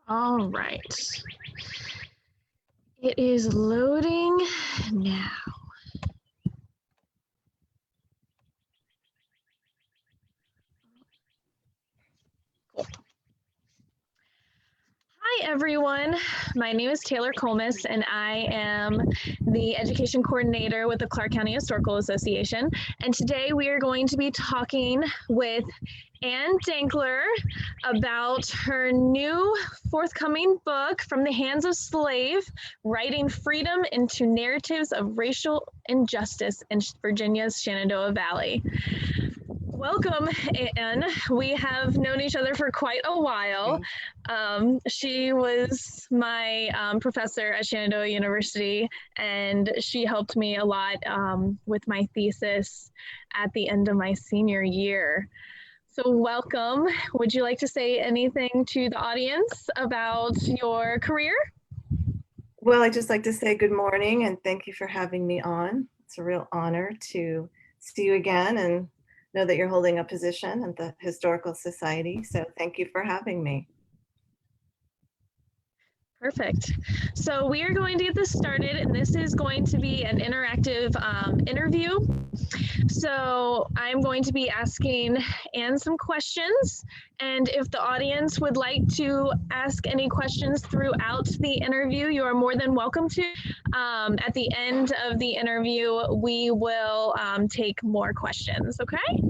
All right. It is loading now. Cool. Hi, everyone. My name is Taylor Coumes, and I am the Education Coordinator with the Clark County Historical Association. And today we are going to be talking with Ann Denkler about her new forthcoming book, From the Hands of Slave, Writing Freedom into Narratives of Racial Injustice in Virginia's Shenandoah Valley. Welcome, Ann. We have known each other for quite a while. She was my professor at Shenandoah University, and she helped me a lot with my thesis at the end of my senior year. So welcome. Would you like to say anything to the audience about your career? Well, I'd just like to say good morning and thank you for having me on. It's a real honor to see you again and know that you're holding a position at the Historical Society. So thank you for having me. Perfect. So we are going to get this started, and this is going to be an interactive interview. So I'm going to be asking Ann some questions, and if the audience would like to ask any questions throughout the interview, you are more than welcome to. At the end of the interview, we will take more questions, okay?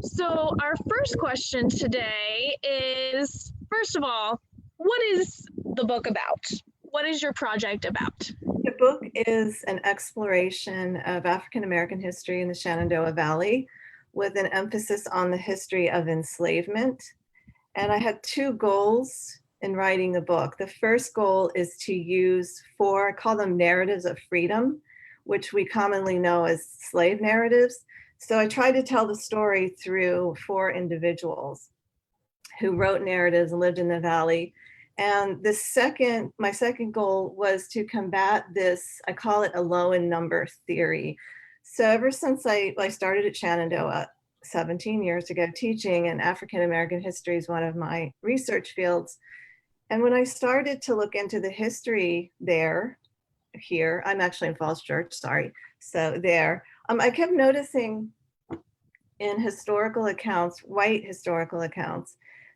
So our first question today is, first of all, what is the book about? What is your project about? The book is an exploration of African American history in the Shenandoah Valley with an emphasis on the history of enslavement. And I had two goals in writing the book. The first goal is to use four, I call them narratives of freedom, which we commonly know as slave narratives. So I tried to tell the story through four individuals who wrote narratives and lived in the valley. And my second goal was to combat this, I call it a low in number theory. So ever since I started at Shenandoah 17 years ago teaching, and African American history is one of my research fields. And when I started to look into the history here, I'm actually in Falls Church, sorry. So there, I kept noticing in historical accounts, white historical accounts,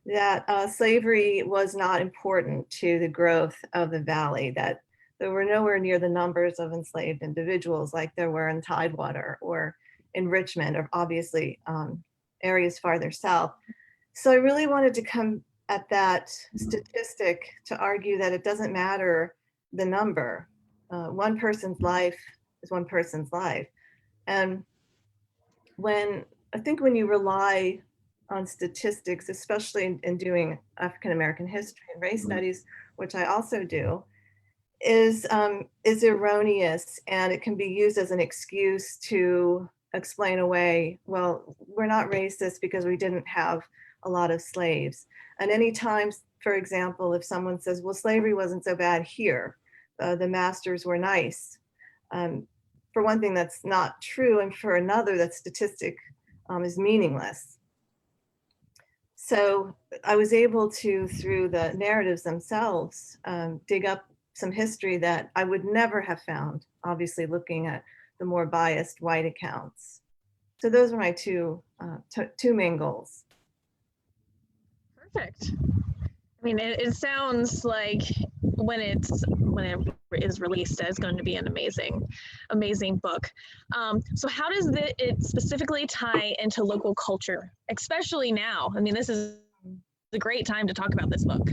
that slavery was not important to the growth of the valley, that there were nowhere near the numbers of enslaved individuals like there were in Tidewater or in Richmond, or obviously areas farther south. So I really wanted to come at that statistic to argue that it doesn't matter the number. One person's life is one person's life. And when you rely on statistics, especially in doing African American history and race studies, which I also do, is erroneous, and it can be used as an excuse to explain away, well, we're not racist because we didn't have a lot of slaves. And anytime, for example, if someone says, well, slavery wasn't so bad here, the masters were nice. For one thing, that's not true, and for another, that statistic is meaningless. So I was able to, through the narratives themselves, dig up some history that I would never have found, obviously looking at the more biased white accounts. So those are my two main goals. Perfect. I mean, it sounds like when it is released, it's going to be an amazing book. So how does it specifically tie into local culture, especially now? I mean, this is a great time to talk about this book.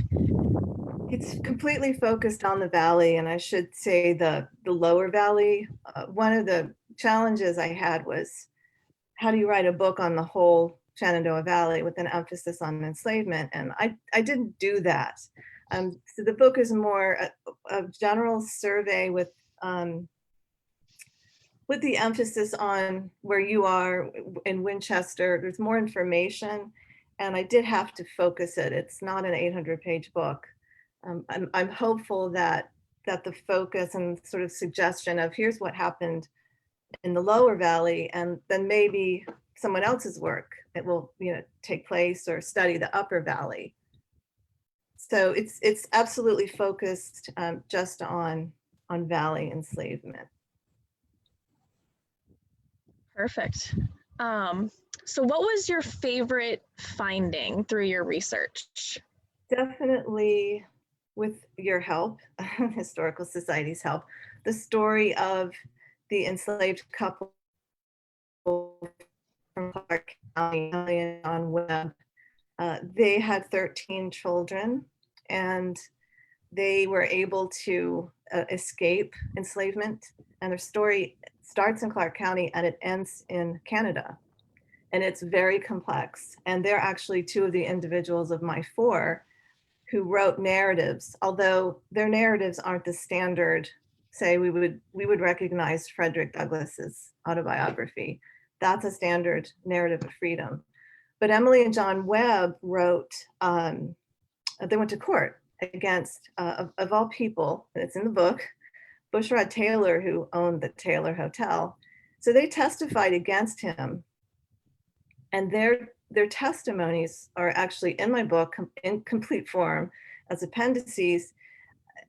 It's completely focused on the valley, and I should say the lower valley. One of the challenges I had was, how do you write a book on the whole Shenandoah Valley with an emphasis on enslavement? And I didn't do that. So the book is more a general survey with the emphasis on where you are in Winchester. There's more information, and I did have to focus it. It's not an 800-page book. I'm hopeful that the focus and sort of suggestion of here's what happened in the lower valley, and then maybe someone else's work, it will take place or study the upper valley. So it's absolutely focused just on Valley enslavement. Perfect. So what was your favorite finding through your research? Definitely, with your help, Historical Society's help, the story of the enslaved couple from Clark County, Emily and John Webb. They had 13 children, and they were able to escape enslavement. And their story starts in Clark County and it ends in Canada. And it's very complex. And they're actually two of the individuals of my four who wrote narratives, although their narratives aren't the standard. Say we would recognize Frederick Douglass's autobiography. That's a standard narrative of freedom. But Emily and John Webb wrote, they went to court against, of all people, and it's in the book, Bushrod Taylor, who owned the Taylor Hotel. So they testified against him, and their testimonies are actually in my book in complete form as appendices.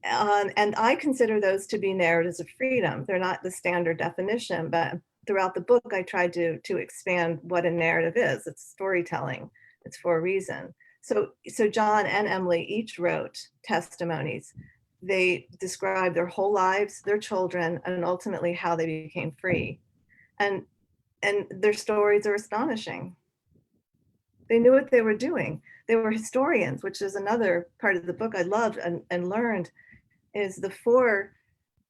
And I consider those to be narratives of freedom. They're not the standard definition, but throughout the book, I tried to expand what a narrative is. It's storytelling. It's for a reason. So John and Emily each wrote testimonies. They described their whole lives, their children, and ultimately how they became free. And their stories are astonishing. They knew what they were doing. They were historians, which is another part of the book I loved and learned, is the four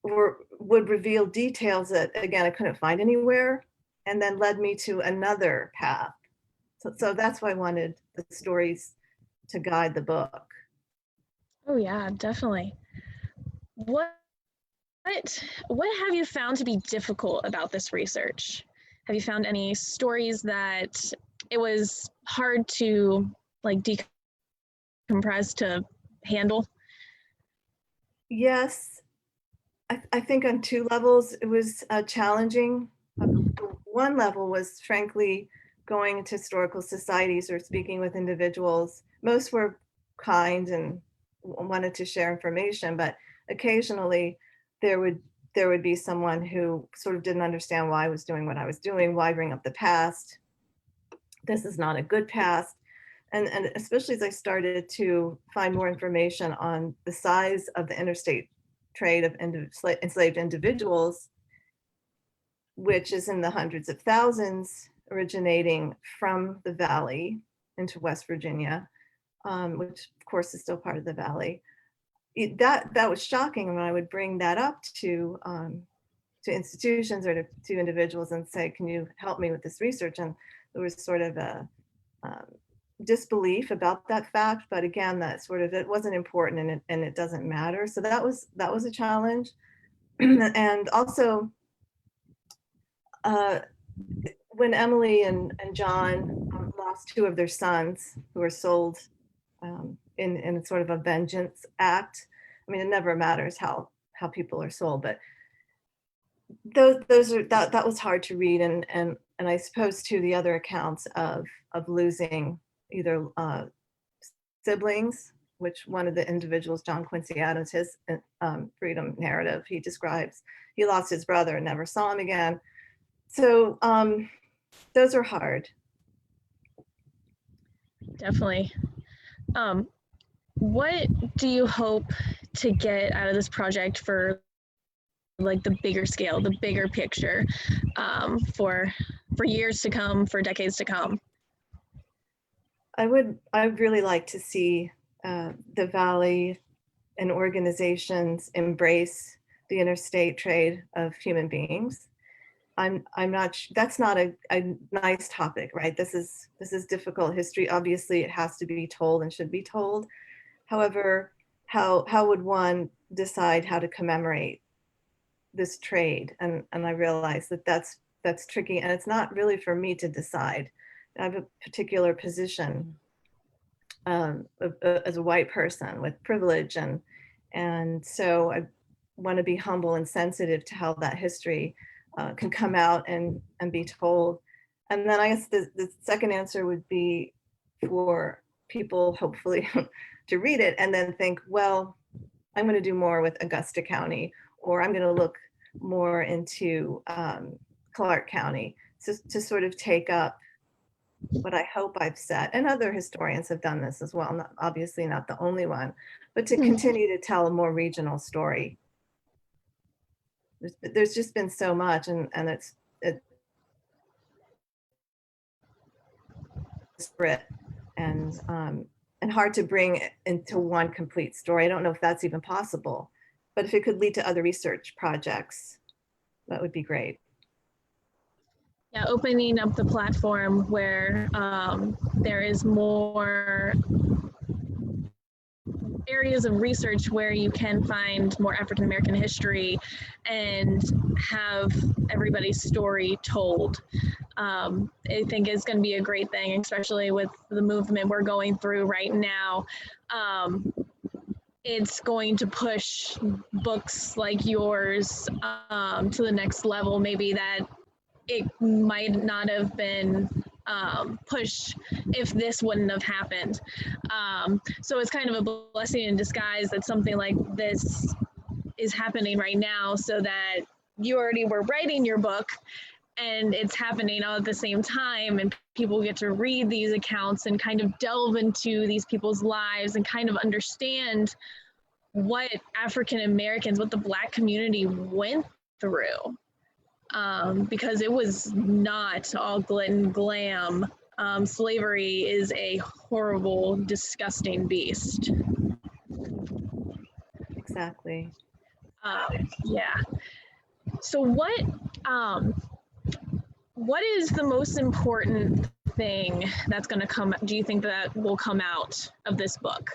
would reveal details that, again, I couldn't find anywhere, and then led me to another path. So that's why I wanted the stories to guide the book. Oh yeah, definitely. What what have you found to be difficult about this research? Have you found any stories that it was hard to like decompress to handle? Yes, I think on two levels it was challenging. One level was frankly going to historical societies or speaking with individuals. Most were kind and wanted to share information, but occasionally there would be someone who sort of didn't understand why I was doing what I was doing, why bring up the past. This is not a good past. And especially as I started to find more information on the size of the interstate trade of enslaved individuals, which is in the hundreds of thousands, originating from the Valley into West Virginia, which of course is still part of the Valley. That was shocking when I would bring that up to institutions or to individuals and say, "Can you help me with this research?" And there was sort of a disbelief about that fact, but again, that sort of it wasn't important and it doesn't matter. So that was a challenge, and also when Emily and John lost two of their sons who were sold in sort of a vengeance act. I mean, it never matters how people are sold, but those are that was hard to read, and I suppose too the other accounts of losing either siblings, which one of the individuals, John Quincy Adams, his freedom narrative, he describes he lost his brother and never saw him again. So those are hard. Definitely. What do you hope to get out of this project for like the bigger scale, the bigger picture, for years to come, for decades to come? I'd really like to see the Valley and organizations embrace the interstate trade of human beings. I'm not, that's not a nice topic, right? This is difficult history. Obviously it has to be told and should be told. However, how would one decide how to commemorate this trade? And I realize that that's tricky, and it's not really for me to decide. I have a particular position as a white person with privilege, and so I want to be humble and sensitive to how that history can come out and be told. And then I guess the second answer would be for people hopefully to read it and then think, well, I'm going to do more with Augusta County, or I'm going to look more into Clark County, to sort of take up what I hope I've said. And other historians have done this as well, obviously not the only one, but to continue to tell a more regional story. There's just been so much, and it's disparate and hard to bring into one complete story. I don't know if that's even possible, but if it could lead to other research projects, that would be great. Yeah, opening up the platform where there is more areas of research where you can find more African American history and have everybody's story told. I think is going to be a great thing, especially with the movement we're going through right now. It's going to push books like yours to the next level, maybe that it might not have been pushed if this wouldn't have happened. So it's kind of a blessing in disguise that something like this is happening right now, so that you already were writing your book and it's happening all at the same time, and people get to read these accounts and kind of delve into these people's lives and kind of understand what African Americans, what the Black community went through. Because it was not all glitter and glam. Slavery is a horrible, disgusting beast. Exactly. Yeah. So what is the most important thing that's going to come, do you think that will come out of this book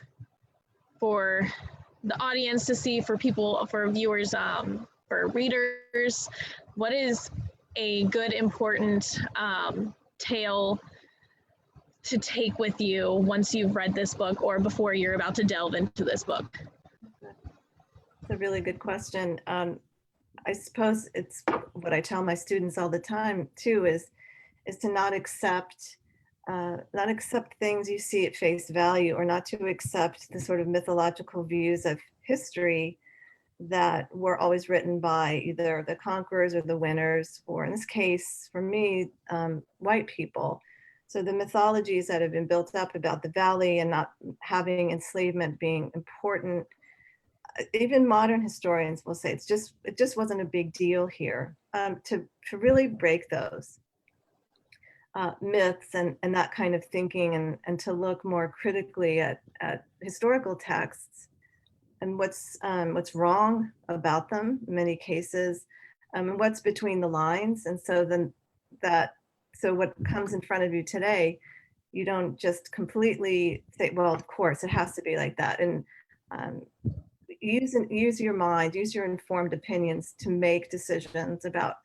for the audience to see, for people, for viewers, for readers? What is a good, important tale to take with you once you've read this book or before you're about to delve into this book? That's a really good question. I suppose it's what I tell my students all the time too, is to not accept things you see at face value, or not to accept the sort of mythological views of history that were always written by either the conquerors or the winners, or in this case, for me, white people. So the mythologies that have been built up about the Valley and not having enslavement being important, even modern historians will say it just wasn't a big deal here. To really break those myths and that kind of thinking, and to look more critically at historical texts and what's wrong about them in many cases, and what's between the lines. And so then so what comes in front of you today, you don't just completely say, well, of course it has to be like that. And use your mind, use your informed opinions to make decisions about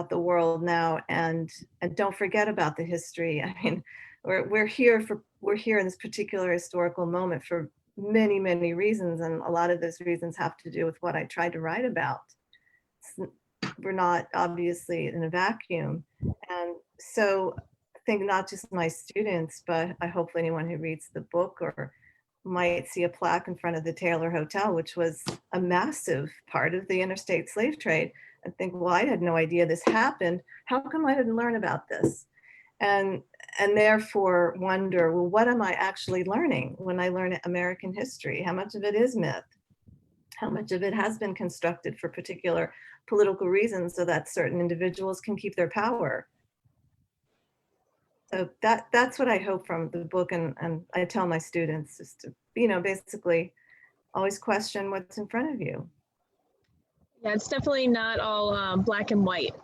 the world now, and don't forget about the history. I mean, we're here in this particular historical moment for many, many reasons, and a lot of those reasons have to do with what I tried to write about. We're not obviously in a vacuum. And so I think not just my students, but I hope anyone who reads the book or might see a plaque in front of the Taylor Hotel, which was a massive part of the interstate slave trade, and think, well, I had no idea this happened. How come I didn't learn about this? And therefore wonder, well, what am I actually learning when I learn American history? How much of it is myth? How much of it has been constructed for particular political reasons so that certain individuals can keep their power? So that's what I hope from the book, and I tell my students is to, basically always question what's in front of you. Yeah, it's definitely not all black and white.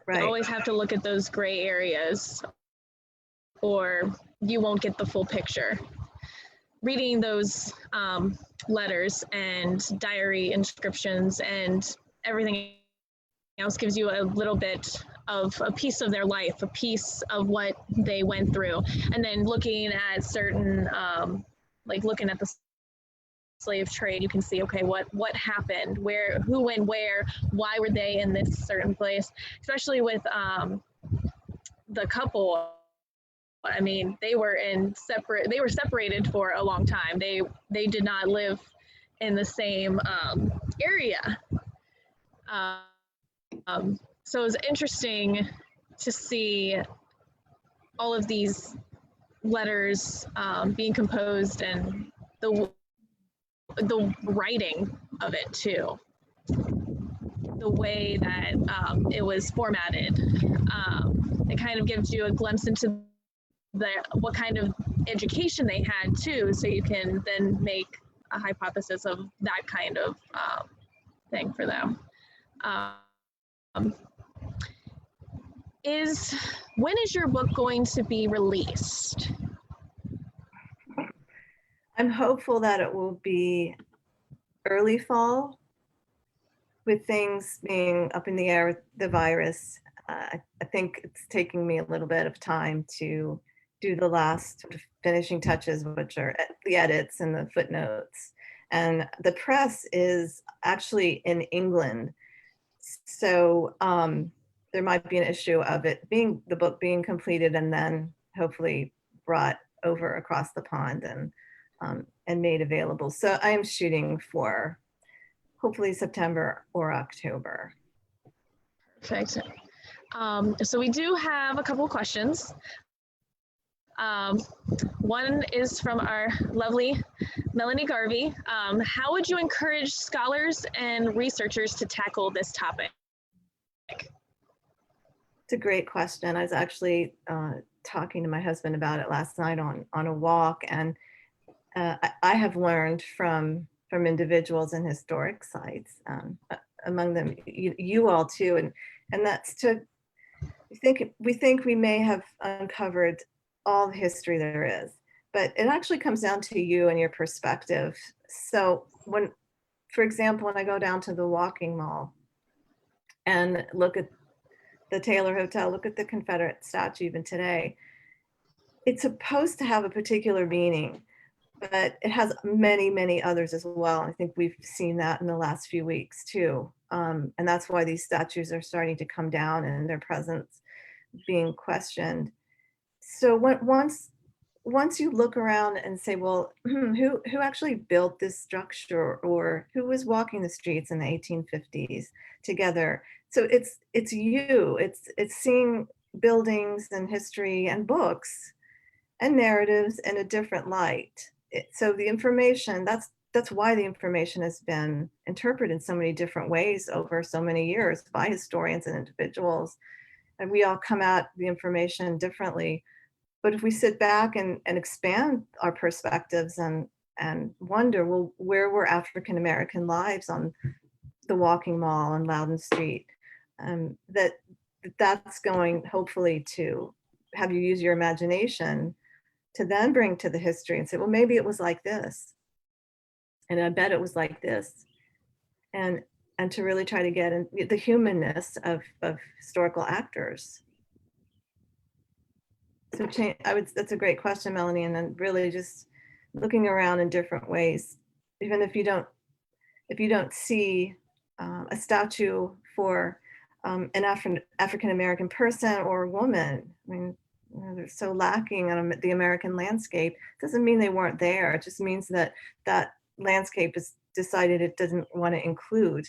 Right. You always have to look at those gray areas, or you won't get the full picture. Reading those letters and diary inscriptions and everything else gives you a little bit of a piece of their life, a piece of what they went through. And then looking at certain, like looking at the slave trade, you can see, okay, what happened, who went where, why were they in this certain place, especially with the couple I mean, they were separated for a long time. They did not live in the same area. So it was interesting to see all of these letters being composed and the writing of it too, the way that it was formatted. It kind of gives you a glimpse into what kind of education they had too, so you can then make a hypothesis of that kind of thing for them. When is your book going to be released? I'm hopeful that it will be early fall, with things being up in the air with the virus. I think it's taking me a little bit of time to do the last sort of finishing touches, which are the edits and the footnotes. And the press is actually in England. So there might be an issue of the book being completed and then hopefully brought over across the pond and made available. So I am shooting for hopefully September or October. Perfect. So we do have a couple questions. One is from our lovely Melanie Garvey. How would you encourage scholars and researchers to tackle this topic? It's a great question. I was actually talking to my husband about it last night on a walk, and I have learned from individuals in historic sites, among them you all too, and that's to we think we may have uncovered all the history there is, but it actually comes down to you and your perspective. So for example, when I go down to the Walking Mall and look at the Taylor Hotel, look at the Confederate statue even today, it's supposed to have a particular meaning, but it has many, many others as well. I think we've seen that in the last few weeks too. And that's why these statues are starting to come down and their presence being questioned. So once you look around and say, well, who actually built this structure, or who was walking the streets in the 1850s together? So it's you, it's seeing buildings and history and books and narratives in a different light. So the information, that's why the information has been interpreted in so many different ways over so many years by historians and individuals. And we all come at the information differently. But if we sit back and expand our perspectives and wonder, well, where were African American lives on the Walking Mall and Loudon Street? That's going hopefully to have you use your imagination to then bring to the history and say, well, maybe it was like this. And I bet it was like this. And to really try to get in the humanness of historical actors. So that's a great question, Melanie. And then really just looking around in different ways, even if you don't see a statue for an African-American person or woman. I mean, they're so lacking on the American landscape. It doesn't mean they weren't there. It just means that landscape has decided it doesn't want to include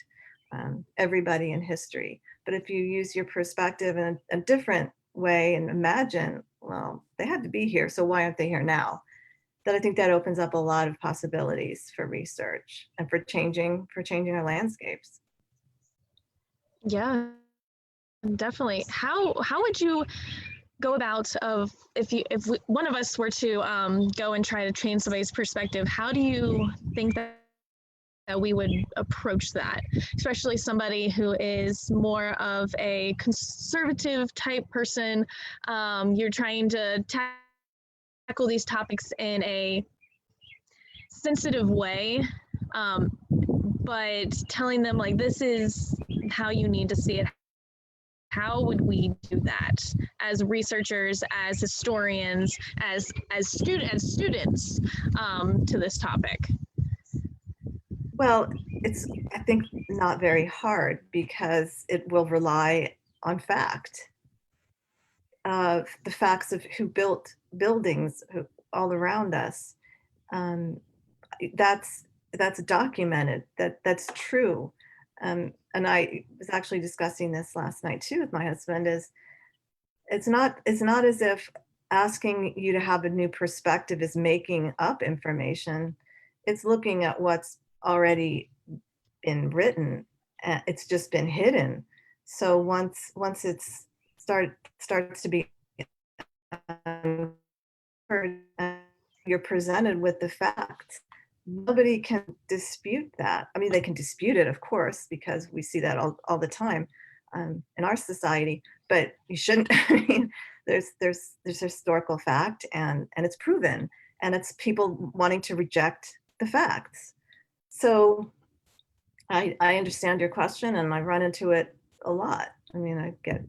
everybody in history. But if you use your perspective in a different way and imagine, well, they had to be here, so why aren't they here now? Then I think that opens up a lot of possibilities for research and for changing our landscapes. Yeah, definitely. How would you go about if one of us were to go and try to change somebody's perspective? How do you think that we would approach that, especially somebody who is more of a conservative type person? You're trying to tackle these topics in a sensitive way, but telling them like, this is how you need to see it. How would we do that as researchers, as historians, as students to this topic? Well, it's, I think, not very hard because it will rely on fact. The facts of who built buildings all around us. Um, that's documented. That's true. And I was actually discussing this last night too with my husband. Is it's not as if asking you to have a new perspective is making up information. It's looking at what's already been written. It's just been hidden. So once it's starts to be heard, you're presented with the facts. Nobody can dispute that. I mean, they can dispute it, of course, because we see that all the time in our society. But you shouldn't. I mean, there's historical fact, and it's proven, and it's people wanting to reject the facts. So I understand your question, and I run into it a lot. I mean, I get,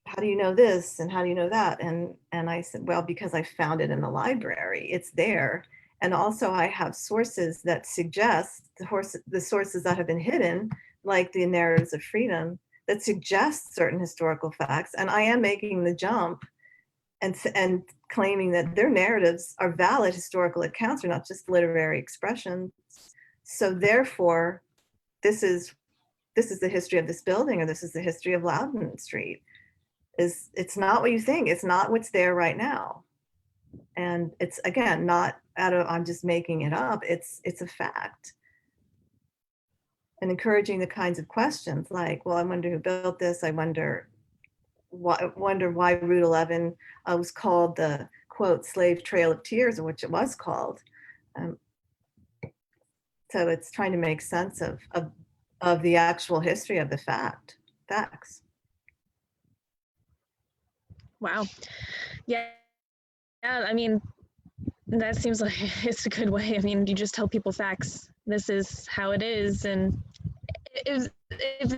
how do you know this and how do you know that? And I said, well, because I found it in the library. It's there. And also I have sources that suggest the sources that have been hidden, like the narratives of freedom, that suggest certain historical facts. And I am making the jump and claiming that their narratives are valid historical accounts, are not just literary expressions. So therefore, this is the history of this building, or this is the history of Loudon Street. It's not what you think. It's not what's there right now. And it's, again, not out of, I'm just making it up. It's a fact. And encouraging the kinds of questions like, well, I wonder who built this. I wonder why Route 11 was called the, quote, slave trail of tears, which it was called. So it's trying to make sense of the actual history of the facts. Wow. Yeah. Yeah. I mean, that seems like it's a good way. I mean, you just tell people facts. This is how it is. And if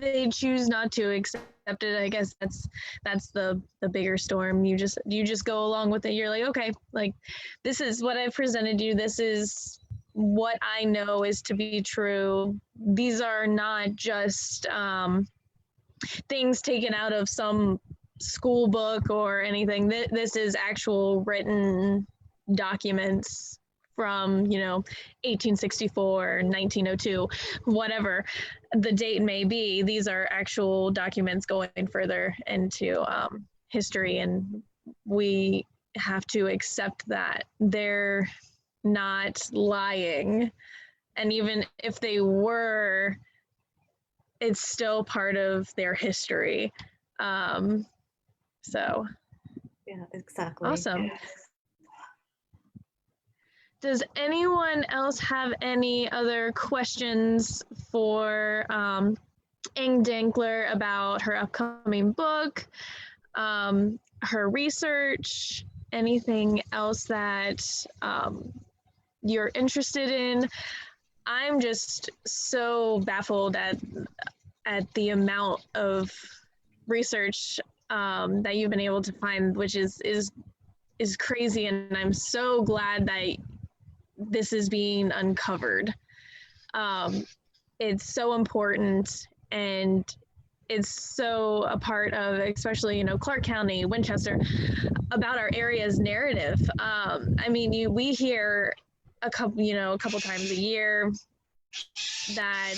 they choose not to accept it, I guess that's the bigger storm. You just go along with it. You're like, okay, like, this is what I presented you. This is what I know is to be true. These are not just things taken out of some school book or anything. This is actual written documents from 1864, 1902, whatever the date may be. These are actual documents going further into history, and we have to accept that they're not lying. And even if they were, it's still part of their history. So Yeah, exactly. awesome. Does anyone else have any other questions for Ann Denkler about her upcoming book, her research, anything else that you're interested in? I'm just so baffled at the amount of research that you've been able to find, which is crazy, and I'm so glad that this is being uncovered. It's so important, and it's so a part of, especially Clark County, Winchester, about our area's narrative. I mean, we hear a couple times a year that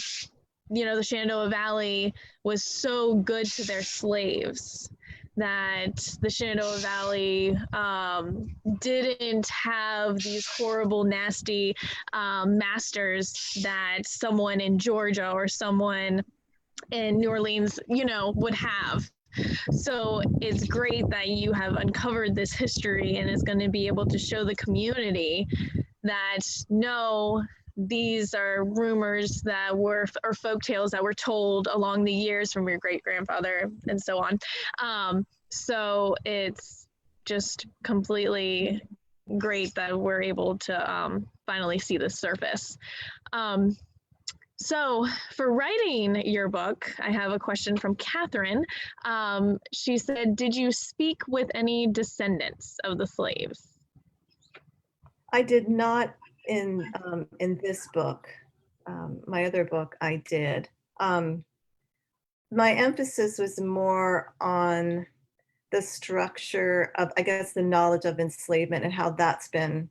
the Shenandoah Valley was so good to their slaves, that the Shenandoah Valley didn't have these horrible, nasty masters that someone in Georgia or someone in New Orleans, would have. So it's great that you have uncovered this history and is going to be able to show the community that no, these are rumors that were, or folk tales that were told along the years from your great grandfather and so on. So it's just completely great that we're able to finally see the surface. So for writing your book, I have a question from Catherine. She said, did you speak with any descendants of the slaves? I did not in this book. My other book, I did. My emphasis was more on the structure of, I guess, the knowledge of enslavement and how that's been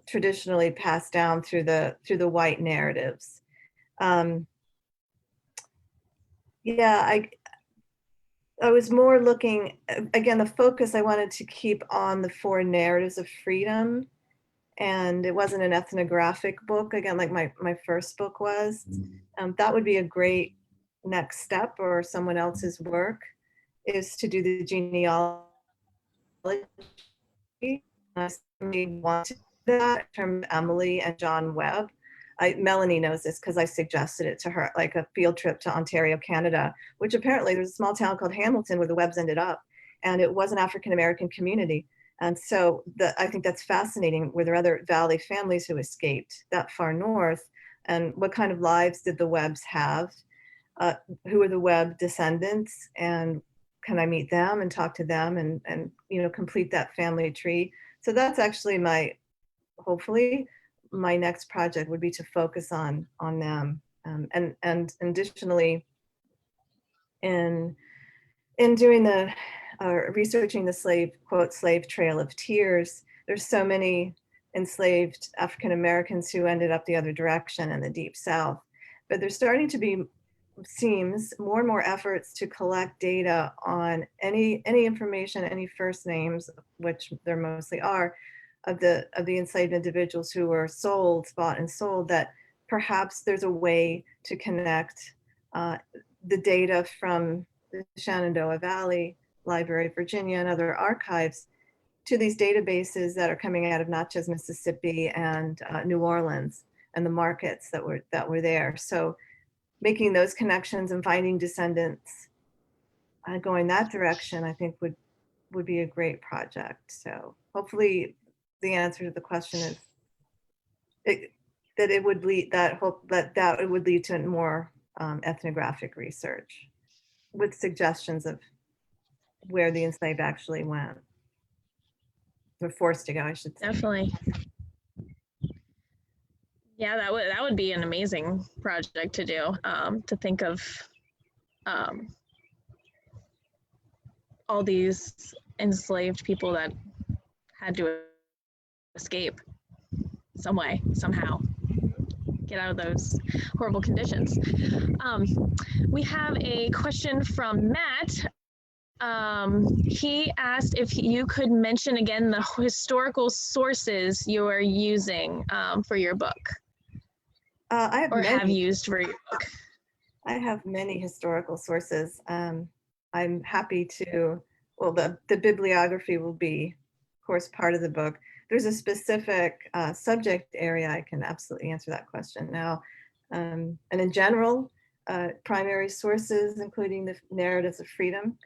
traditionally passed down through the white narratives. Um, yeah, I was more looking, again, the focus I wanted to keep on the four narratives of freedom, and it wasn't an ethnographic book, again, like my first book was. That would be a great next step, or someone else's work, is to do the genealogy. I certainly want to do that from Emily and John Webb. Melanie knows this because I suggested it to her, like a field trip to Ontario, Canada, which apparently there's a small town called Hamilton where the Webbs ended up, and it was an African-American community. And so I think that's fascinating. Were there other Valley families who escaped that far north? And what kind of lives did the Webbs have? Who are the Webb descendants? And can I meet them and talk to them and complete that family tree? So that's actually hopefully my next project would be to focus on them. And additionally, in doing researching the slave trail of tears, there's so many enslaved African Americans who ended up the other direction in the Deep South. But there's starting to be, seems, more and more efforts to collect data on any information, any first names, which there mostly are, of the enslaved individuals who were bought and sold, that perhaps there's a way to connect the data from the Shenandoah Valley Library of Virginia and other archives to these databases that are coming out of Natchez, Mississippi, and New Orleans, and the markets that were there. So making those connections and finding descendants going that direction, I think would be a great project. So hopefully the answer to the question is that it would lead to more ethnographic research with suggestions of where the enslaved actually went. They're forced to go, I should say. Definitely. Yeah, that would be an amazing project to do. To think of all these enslaved people that had to escape some way, somehow, get out of those horrible conditions. We have a question from Matt. He asked if you could mention again the historical sources you are using for your book. Have used for your book. I have many historical sources. I'm happy to, well, the bibliography will be, of course, part of the book. There's a specific subject area, I can absolutely answer that question now. And in general, primary sources, including the narratives of freedom,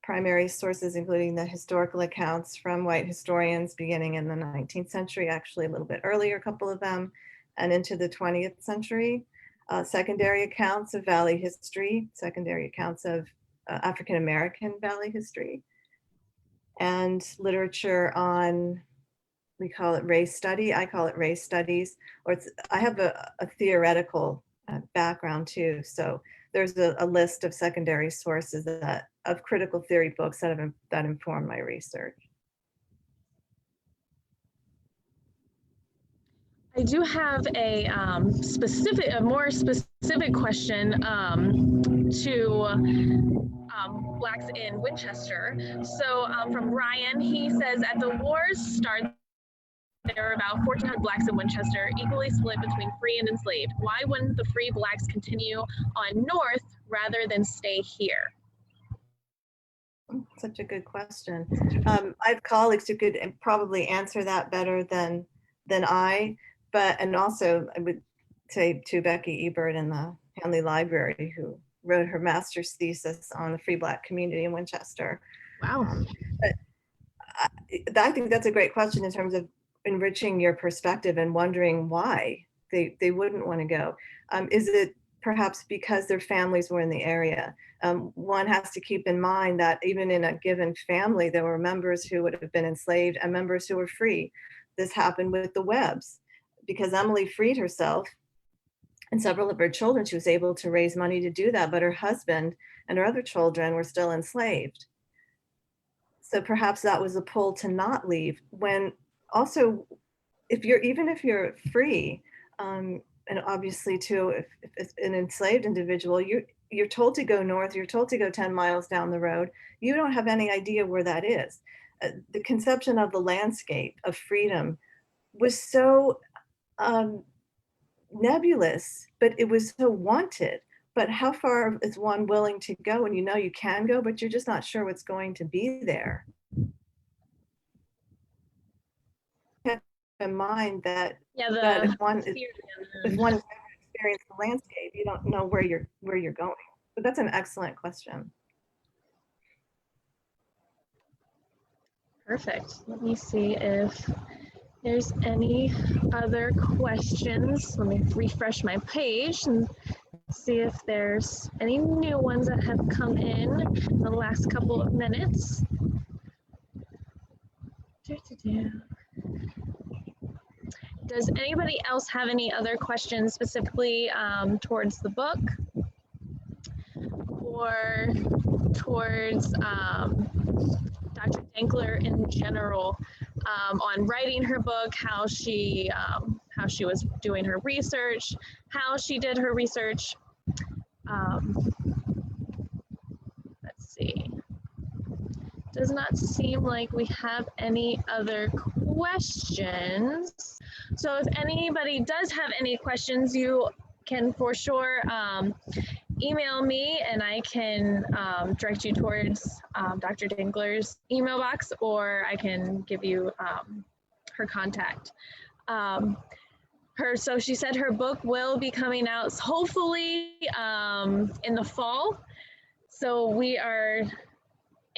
primary sources, including the historical accounts from white historians beginning in the 19th century, actually a little bit earlier, a couple of them, and into the 20th century. Secondary accounts of Valley history, secondary accounts of African-American Valley history, and literature on, we call it race study, I call it race studies, or I have a theoretical background too. So there's a list of secondary sources of critical theory books that inform my research. I do have a more specific question to Blacks in Winchester. So from Ryan, he says, at the war's start, there were about 1,400 Blacks in Winchester, equally split between free and enslaved. Why wouldn't the free Blacks continue on north rather than stay here? Such a good question. I have colleagues who could probably answer that better than I. And also I would say to Becky Ebert in the Hanley Library, who wrote her master's thesis on the free Black community in Winchester. Wow. I think that's a great question in terms of enriching your perspective and wondering why they wouldn't want to go. Is it perhaps because their families were in the area? One has to keep in mind that even in a given family, there were members who would have been enslaved and members who were free. This happened with the Webbs. Because Emily freed herself and several of her children, she was able to raise money to do that, but her husband and her other children were still enslaved. So perhaps that was a pull to not leave. When also, even if you're free, and obviously too, if it's an enslaved individual, you're told to go north, you're told to go 10 miles down the road. You don't have any idea where that is. The conception of the landscape of freedom was so nebulous, but it was so wanted. But how far is one willing to go when you know you can go, but you're just not sure what's going to be there? Keep in mind that Yeah, that the fear if and one has never experienced the landscape, you don't know where you're going. But that's an excellent question. perfect. Let me see if there's any other questions. Let me refresh my page and see if there's any new ones that have come in the last couple of minutes. Does anybody else have any other questions specifically towards the book or towards Dr. Denkler in general on writing her book, how she was doing her research, how she did her research? Let's see. Does not seem like we have any other questions. So if anybody does have any questions, you can for sure email me and I can direct you towards Dr. Denkler's email box, or I can give you her contact. So she said her book will be coming out hopefully in the fall. So we are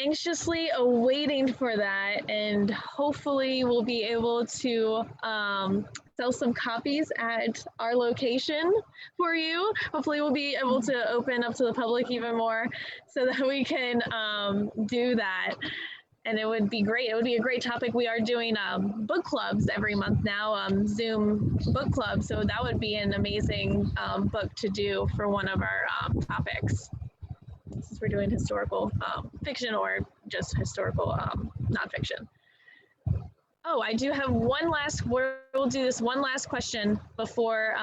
anxiously awaiting for that, and hopefully we'll be able to sell some copies at our location for you. Hopefully we'll be able to open up to the public even more so that we can do that. And it would be great. It would be a great topic. We are doing book clubs every month now, Zoom book clubs. So that would be an amazing book to do for one of our topics, since we're doing historical fiction or just historical nonfiction. Oh, I do have one last, we'll do this one last question before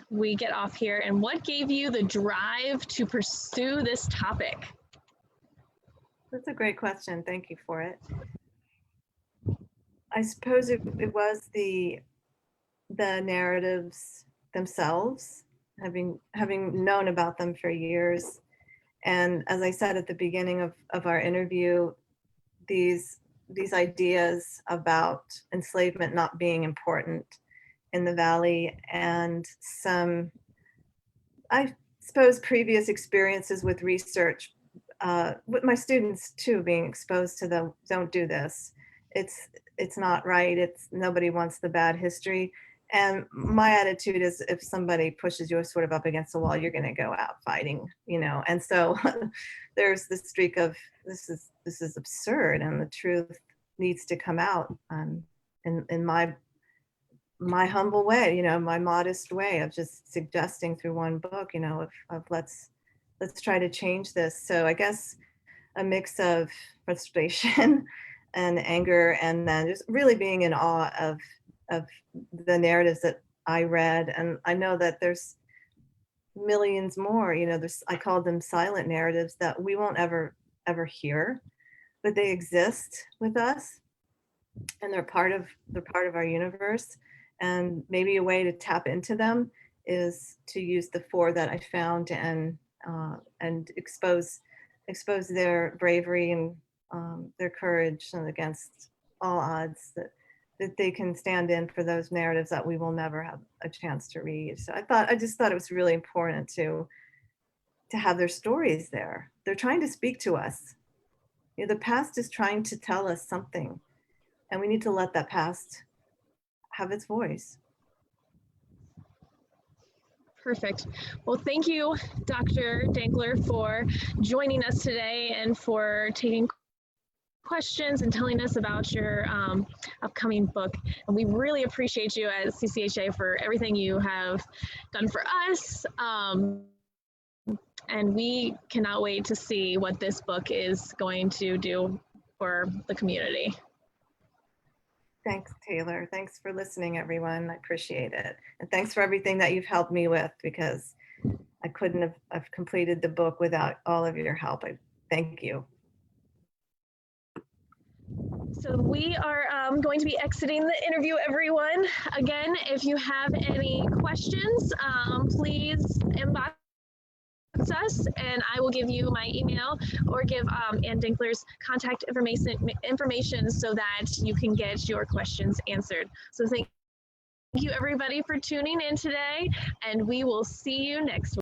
we get off here. And what gave you the drive to pursue this topic? That's a great question. Thank you for it. I suppose it was the narratives themselves, having known about them for years. And as I said at the beginning of our interview, these ideas about enslavement not being important in the Valley, and some, I suppose, previous experiences with research, with my students too, being exposed to the don't do this. It's not right. Nobody wants the bad history. And my attitude is, if somebody pushes you sort of up against the wall, you're going to go out fighting, And so there's this streak of this is absurd, and the truth needs to come out in my humble way, my modest way of just suggesting through one book, of let's try to change this. So I guess a mix of frustration and anger, and then just really being in awe of the narratives that I read. And I know that there's millions more, I call them silent narratives that we won't ever hear, but they exist with us, and they're part of our universe. And maybe a way to tap into them is to use the 4 that I found and expose their bravery and their courage, and against all odds, that they can stand in for those narratives that we will never have a chance to read. So I just thought it was really important to have their stories there. They're trying to speak to us. The past is trying to tell us something, and we need to let that past have its voice. Perfect. Well, thank you, Dr. Denkler, for joining us today and for taking questions and telling us about your upcoming book. And we really appreciate you at CCHA for everything you have done for us. And we cannot wait to see what this book is going to do for the community. Thanks, Taylor. Thanks for listening, everyone. I appreciate it. And thanks for everything that you've helped me with, because I couldn't have completed the book without all of your help. I thank you. So we are going to be exiting the interview, everyone. Again, if you have any questions, please inbox us and I will give you my email or give Ann Denkler's contact information so that you can get your questions answered. So thank you everybody for tuning in today, and we will see you next week.